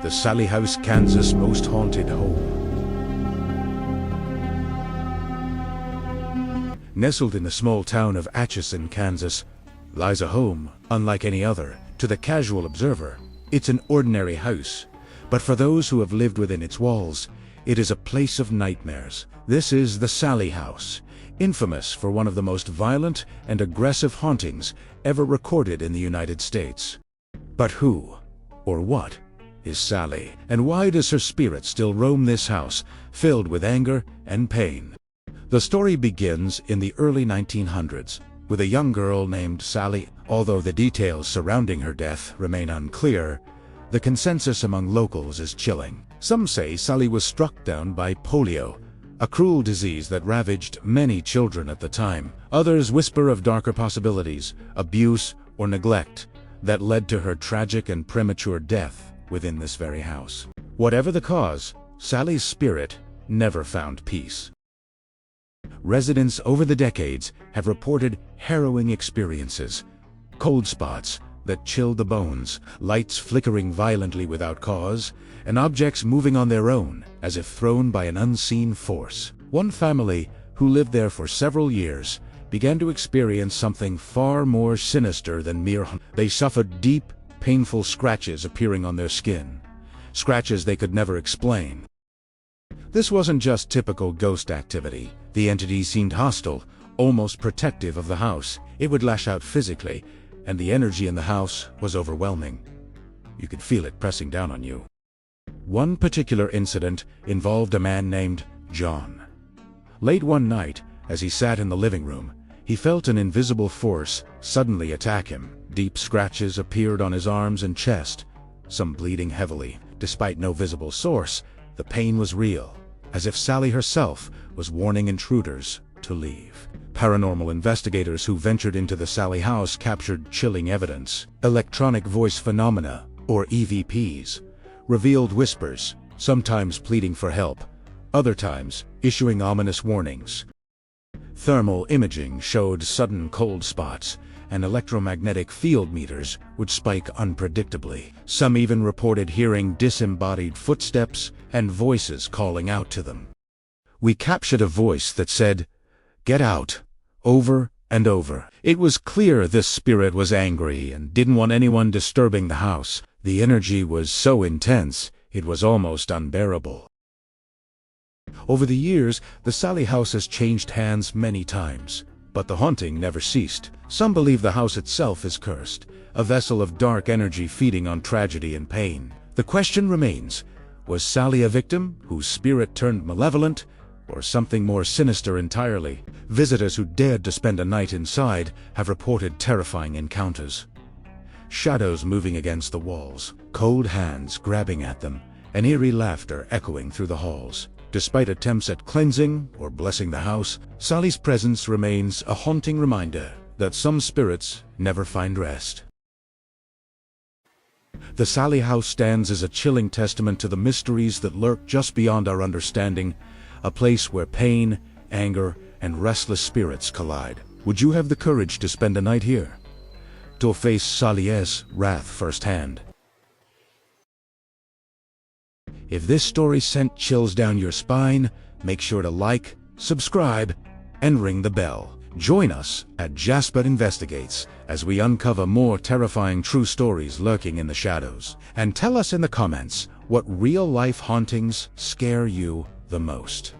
the Sallie House, Kansas most haunted home. Nestled in the small town of Atchison, Kansas, lies a home unlike any other. To the casual observer, it's an ordinary house, but for those who have lived within its walls, it is a place of nightmares. This is the Sallie House, infamous for one of the most violent and aggressive hauntings ever recorded in the United States. But who, or what, is Sallie, and why does her spirit still roam this house, filled with anger and pain? The story begins in the early 1900s, with a young girl named Sallie. Although the details surrounding her death remain unclear, the consensus among locals is chilling. Some say Sallie was struck down by polio, a cruel disease that ravaged many children at the time. Others whisper of darker possibilities, abuse or neglect, that led to her tragic and premature death within this very house. Whatever the cause, Sallie's spirit never found peace. Residents over the decades have reported harrowing experiences: cold spots that chilled the bones, lights flickering violently without cause, and objects moving on their own as if thrown by an unseen force. One family, who lived there for several years, began to experience something far more sinister than mere They suffered deep, painful scratches appearing on their skin, scratches they could never explain. This wasn't just typical ghost activity. The entity seemed hostile, almost protective of the house. It would lash out physically, and the energy in the house was overwhelming. You could feel it pressing down on you. One particular incident involved a man named John. Late one night, as he sat in the living room, he felt an invisible force suddenly attack him. Deep scratches appeared on his arms and chest, some bleeding heavily. Despite no visible source, the pain was real, as if Sallie herself was warning intruders to leave. Paranormal investigators who ventured into the Sallie House captured chilling evidence. Electronic voice phenomena, or EVPs, revealed whispers, sometimes pleading for help, other times issuing ominous warnings. Thermal imaging showed sudden cold spots, and electromagnetic field meters would spike unpredictably. Some even reported hearing disembodied footsteps and voices calling out to them. We captured a voice that said, "Get out," over and over. It was clear this spirit was angry and didn't want anyone disturbing the house. The energy was so intense, it was almost unbearable. Over the years, the Sallie House has changed hands many times, but the haunting never ceased. Some believe the house itself is cursed, a vessel of dark energy feeding on tragedy and pain. The question remains, was Sallie a victim whose spirit turned malevolent, or something more sinister entirely? Visitors who dared to spend a night inside have reported terrifying encounters. Shadows moving against the walls, cold hands grabbing at them, and eerie laughter echoing through the halls. Despite attempts at cleansing or blessing the house, Sallie's presence remains a haunting reminder that some spirits never find rest. The Sallie House stands as a chilling testament to the mysteries that lurk just beyond our understanding, a place where pain, anger, and restless spirits collide. Would you have the courage to spend a night here, to face Sallie's wrath firsthand? If this story sent chills down your spine, make sure to like, subscribe, and ring the bell. Join us at Jasper Investigates as we uncover more terrifying true stories lurking in the shadows. And tell us in the comments what real-life hauntings scare you the most.